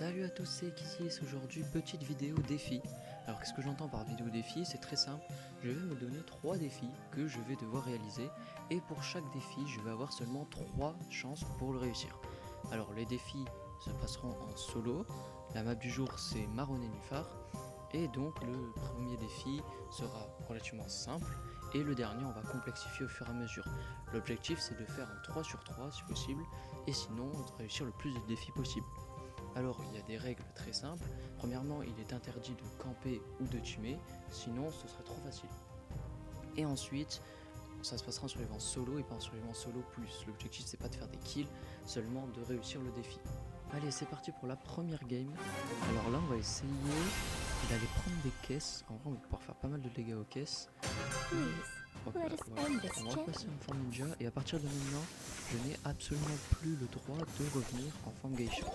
Salut à tous, c'est Kissy. Aujourd'hui petite vidéo défi. Alors qu'est-ce que j'entends par vidéo défi? C'est très simple, je vais me donner 3 défis que je vais devoir réaliser et pour chaque défi je vais avoir seulement 3 chances pour le réussir. Alors les défis se passeront en solo, la map du jour c'est Marron et Nufar et donc le premier défi sera relativement simple et le dernier on va complexifier au fur et à mesure. L'objectif c'est de faire un 3 sur 3 si possible et sinon de réussir le plus de défis possible. Alors il y a des règles très simples. Premièrement, il est interdit de camper ou de teamer, sinon ce serait trop facile. Et ensuite, ça se passera en survivant solo et pas en survivant solo plus. L'objectif c'est pas de faire des kills, seulement de réussir le défi. Allez, c'est parti pour la première game. Alors là, on va essayer d'aller prendre des caisses. En vrai, on va pouvoir faire pas mal de dégâts aux caisses. Hop là, voilà. On va repasser en forme ninja et à partir de maintenant, je n'ai absolument plus le droit de revenir en forme geisha.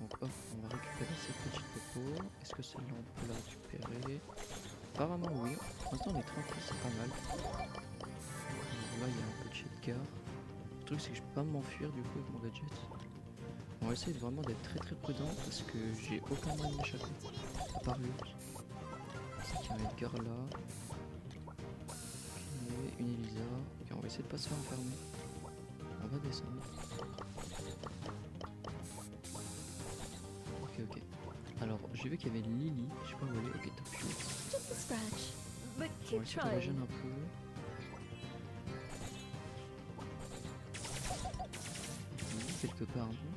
Donc hop, on va récupérer cette petite popo. Est-ce que celle-là on peut la récupérer? Apparemment oui. Pour l'instant on est tranquille, c'est pas mal. Donc là il y a un petit Edgar. Le truc c'est que je peux pas m'enfuir du coup avec mon gadget. On va essayer vraiment d'être très prudent parce que j'ai aucun moyen de m'échapper. À part lui. C'est qu'il y a un Edgar là. Ok, une Elisa. Ok, on va essayer de pas se faire enfermer. On va descendre. Ok. Alors, j'ai vu qu'il y avait Lily, je sais pas où elle est, ok, top shoot. On va essayer de la gêner un peu. Lily, quelque part, non?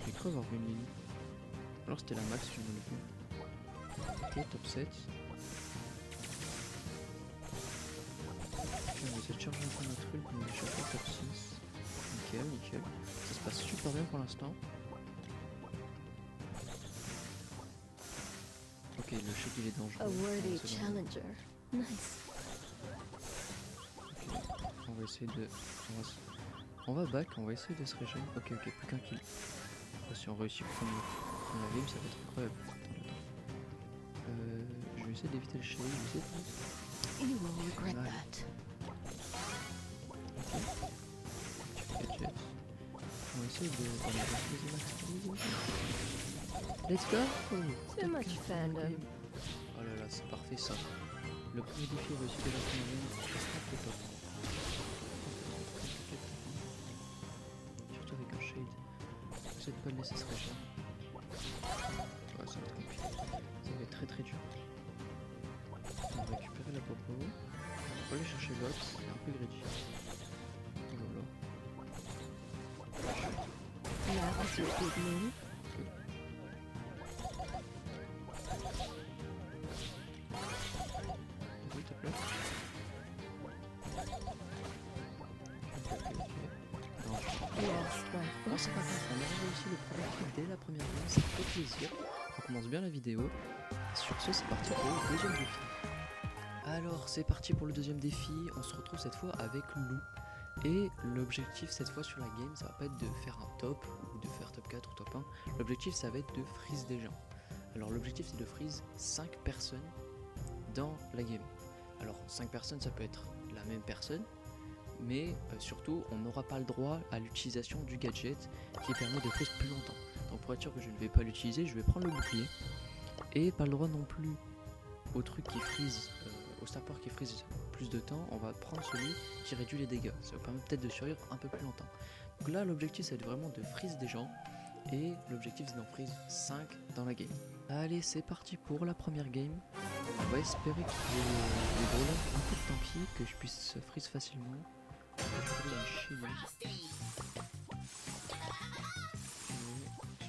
J'ai cru avoir vu une Lily. Alors c'était la max, je me le fais. Ok, top 7. Ok, on va essayer de charger un peu notre ult pour nous échapper top 6. Nickel. Ça se passe super bien pour l'instant. Ok, le shot il est dangereux. On va essayer de... On va back, on va essayer de se régénérer. Ok, plus qu'un kill. Si on réussit premier game, ça va être incroyable. Je vais essayer d'éviter le shade, je vais essayer de... Gadget. On va essayer de... Let's go! Oh là là, c'est parfait ça. Le premier défi réussi de la première game, c'est trop top. Surtout avec un shade. J'essaie de pas le laisser se régénérer. Ouais, ça va être compliqué. Ça va être très dur. On va récupérer la popo. On va aller chercher l'autre, c'est un peu greedy. Oh là là. S'il te plaît. Non, c'est pas grave, on a réussi le premier kill dès la première game, ça fait plaisir. On commence bien la vidéo. Sur ce, c'est parti pour le deuxième défi. Alors, c'est parti pour le deuxième défi. On se retrouve cette fois avec Lou. Et l'objectif cette fois sur la game, ça va pas être de faire un top ou de faire top 4 ou top 1. L'objectif, ça va être de freeze des gens. Alors, l'objectif, c'est de freeze 5 personnes dans la game. Alors, 5 personnes, ça peut être la même personne, mais surtout on n'aura pas le droit à l'utilisation du gadget qui permet de freeze plus longtemps. Donc pour être sûr que je ne vais pas l'utiliser, je vais prendre le bouclier et pas le droit non plus au truc qui freeze, au sapeur qui freeze plus de temps. On va prendre celui qui réduit les dégâts, ça va permettre peut-être de survivre un peu plus longtemps. Donc là l'objectif c'est vraiment de freeze des gens et l'objectif c'est d'en freeze 5 dans la game. Allez, c'est parti pour la première game. On va espérer qu'il y ait des gros lags un peu de tanky, que je puisse freeze facilement. Si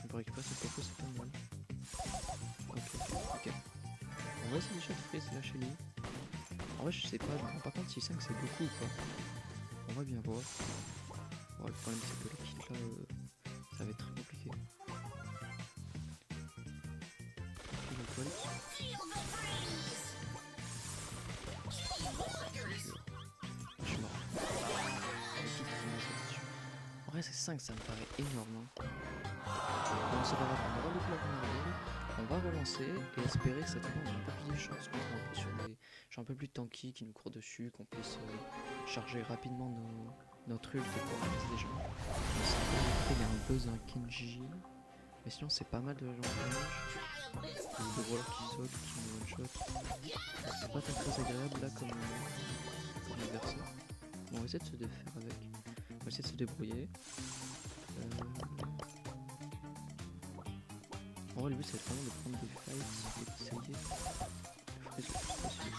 on peut récupérer cette popo, c'est pas mal. Ok. On va essayer déjà de freeze là chez lui. En vrai, je sais pas, je me rends pas compte si 5 c'est beaucoup ou pas. On va bien voir. Bon, le problème c'est que le kit là, ça va être très compliqué. Je suis mort. En vrai, c'est 5, ça me paraît énorme. Bon, c'est pas grave, on aura loupé la première game. On va relancer et espérer que cette fois on a un peu plus de chance qu'on soit sur des gens un peu plus tanky qui nous courent dessus, qu'on puisse charger rapidement notre ult est pour freeze des gens. Je sais pas, après il y a un buzz, un Kenji. Mais sinon c'est pas mal de gens de range. Des brawlers qui sautent, qui nous one-shot. C'est pas très agréable là comme adversaire. Bon, on va essayer de se défaire avec. On va essayer de se débrouiller. En vrai le but c'est vraiment de prendre des fights et d'essayer de freeze le plus possible.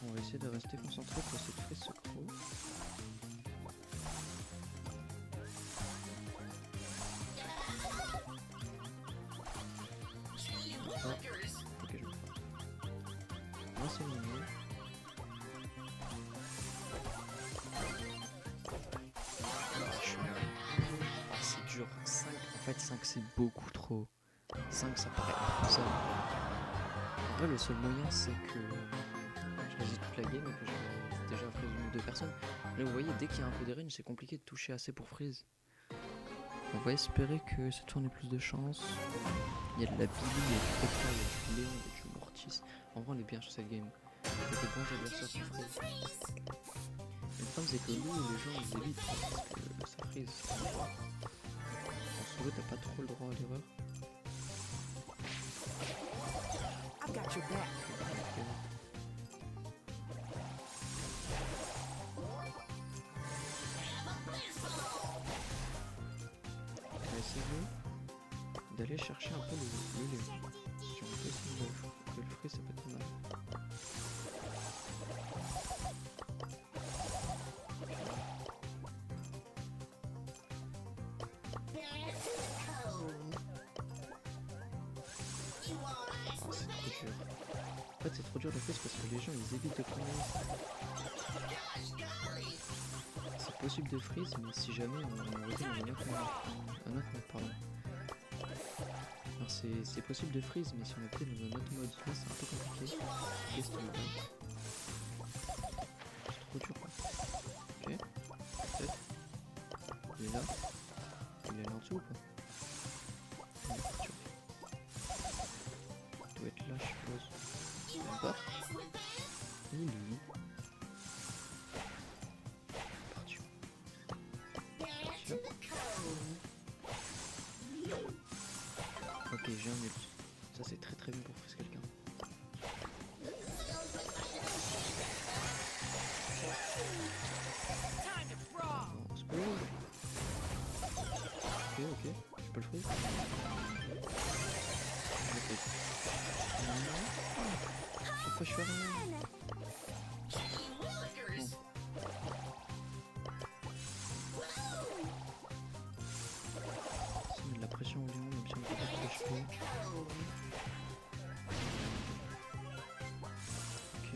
On va essayer de rester concentré pour essayer de freeze ce croc. Ah, ok, je me fais. On va s'éliminer. C'est dur. 5, en fait 5 c'est beaucoup trop. 5 ça paraît impossible. En vrai le seul moyen c'est que je résiste toute la game et que j'ai déjà freeze une ou deux personnes. Mais vous voyez dès qu'il y a un peu de range c'est compliqué de toucher assez pour freeze. On va espérer que cette fois on ait plus de chance. Il y a de la Billy, il y a du Pekka, il y a du Léon, il y a du Mortis. En vrai on est bien sur cette game. Il y a des bons adversaires pour freeze. Le problème c'est que nous les gens ils évitent parce que ça freeze. En solo t'as pas trop le droit à l'erreur. I've got your back. On va essayer d'aller chercher un peu le Léon. Si on peut essayer de le freeze ça peut être pas mal. En fait c'est trop dur de freeze parce que les gens ils évitent de prendre c'est possible de freeze mais si jamais on revient dans un autre mode pardon. Alors c'est possible de freeze mais si on est pris dans un autre mode là c'est un peu compliqué. C'est trop dur quoi. Ok, peut-être. Il est là. Il est là en dessous ou pas? Il est parti. Il doit être là je suppose. Même pas. Il est parti. Ok, j'ai un ult. Ça c'est très très bien pour freeze quelqu'un. Non, c'est pas grave. Ok, je peux le freeze. Chaque fois je fais rien. Ça met de la pression au lion, même si on peut pas trop HP. Ok.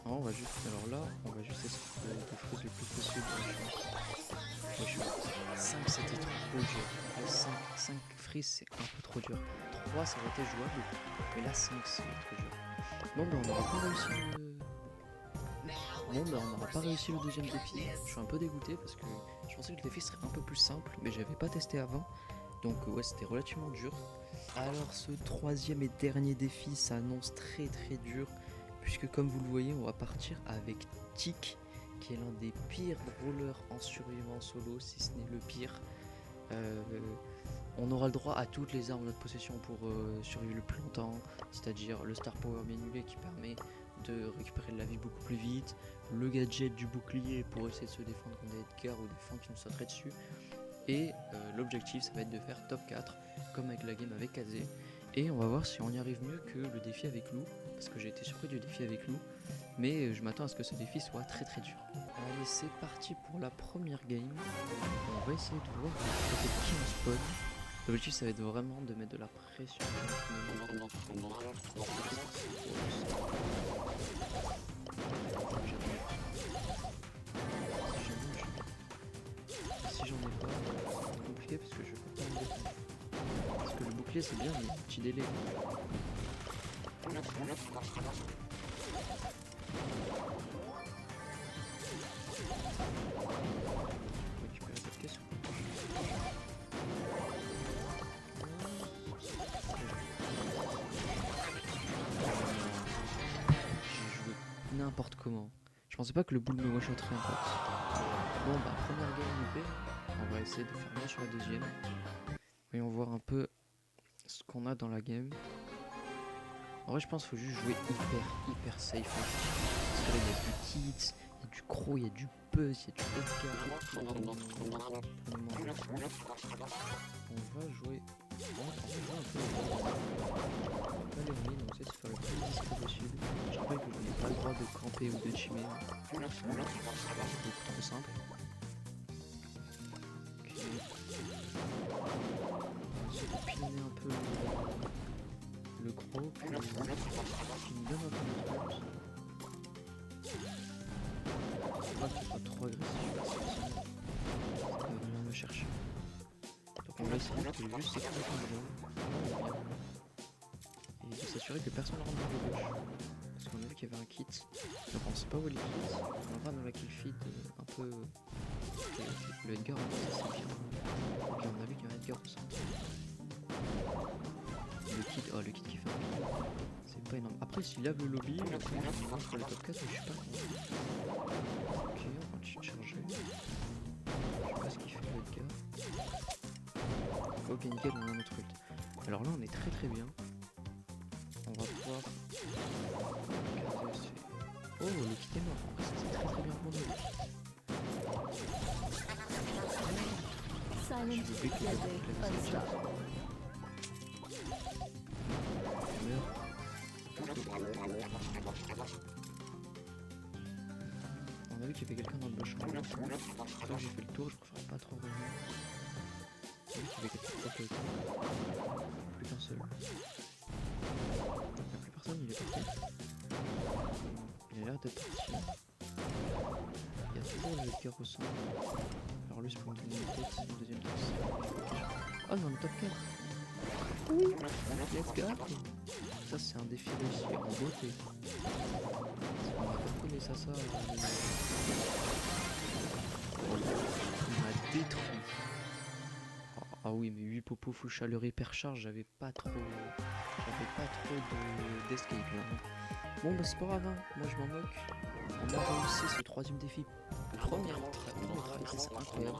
On va juste, alors là, on va juste essayer de freeze le plus possible. Je suis 5 c'était trop dur. 5 freeze c'est un peu trop dur. 3 ça aurait été jouable, mais là 5 c'est trop dur. Bon ben on n'aura pas réussi le... Bon ben on n'aura pas réussi le deuxième défi. Je suis un peu dégoûté parce que je pensais que le défi serait un peu plus simple, mais j'avais pas testé avant. Donc ouais c'était relativement dur. Alors ce troisième et dernier défi s'annonce très très dur. Puisque comme vous le voyez, on va partir avec Tic, qui est l'un des pires brawlers en survivant solo, si ce n'est le pire. On aura le droit à toutes les armes en notre possession pour survivre le plus longtemps, c'est-à-dire le Star Power Minulé qui permet de récupérer de la vie beaucoup plus vite, le gadget du bouclier pour essayer de se défendre contre des Edgar ou des fans qui nous sauteraient dessus, et l'objectif ça va être de faire top 4, comme avec la game avec Kazé. Et on va voir si on y arrive mieux que le défi avec Lou, parce que j'ai été surpris du défi avec Lou, mais je m'attends à ce que ce défi soit très très dur. Allez, c'est parti pour la première game. On va essayer de voir côté qui on spawn. L'objectif ça va être vraiment de mettre de la pression. Si j'en ai pas, c'est compliqué parce que je peux pas me défendre. Parce que le bouclier c'est bien, mais petit délai. n'importe comment. Je pensais pas que le boule me one-shotterait en fait. Bon bah première game loupée. On va essayer de faire mieux sur la deuxième. Voyons voir un peu ce qu'on a dans la game. En vrai je pense qu'il faut juste jouer hyper safe. Parce que là il y a du kit, il y a du crow, il y a du buzz, il y a du Edgar. On va jouer un peu pas les ruines, on va essayer de se faire le plus discret possible. Je rappelle que je n'ai pas le droit de camper ou de teamer. C'est beaucoup trop simple. Ok. On va essayer de pilonner un peu le croc qui me donne un peu de trucs. Faut pas qu'il soit trop agressif. Ça va venir me chercher. Donc on va essayer de juste sécuriser le drone. Et de s'assurer que personne ne rentre dans le bush. Parce qu'on a vu qu'il y avait un kit. Donc on sait pas où est le kit. On va dans la kill feed un peu. Okay. Le Edgar en fait c'est bien. Ok on a vu qu'il y a un Edgar au centre. Le kit qui fait un kit. C'est pas énorme. Après s'il lave le lobby, on va sur le top 4 mais je suis pas content. Ok on continue de charger. Je sais pas ce qu'il fait le Edgar. Ok nickel on a notre ult. Alors là on est très bien. On va pouvoir. Oh, le kit est mort. En vrai, c'était très bien pour nous. Silent Je vais on a vu qu'il y avait quelqu'un dans le bush. Donc j'ai fait le tour, je préfère pas trop revenir. J'ai vu qu'il y avait quelqu'un. Plus qu'un seul. Il n'y a plus personne, il est parti. Il a l'air d'être parti. Il y a toujours le Edgar au centre. Alors lui, c'est pour me donner une tête, c'est une deuxième tête. Oh, dans le top 4. Oui, let's go. Ça, c'est un défi réussi en beauté. On va pas connaître ça. Il m'a détruit. Ah oui, mais 8 popos full chaleur hyper charge, j'avais pas trop d'escape là. Bon bah c'est pas grave, hein. Moi je m'en moque. On a réussi ce troisième défi. Premier try, c'est incroyable.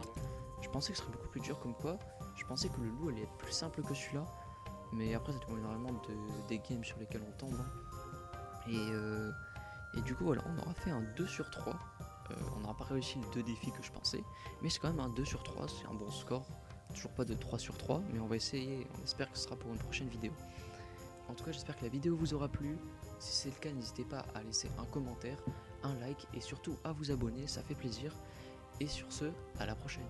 Je pensais que ce serait beaucoup plus dur comme quoi. Je pensais que le loup allait être plus simple que celui-là. Mais après ça dépend énormément des games sur lesquels on tombe. Hein. Et du coup voilà, on aura fait un 2 sur 3. On n'aura pas réussi les 2 défis que je pensais. Mais c'est quand même un 2 sur 3, c'est un bon score. Toujours pas de 3 sur 3, mais on va essayer, on espère que ce sera pour une prochaine vidéo. En tout cas, j'espère que la vidéo vous aura plu. Si c'est le cas, n'hésitez pas à laisser un commentaire, un like et surtout à vous abonner, ça fait plaisir. Et sur ce, à la prochaine.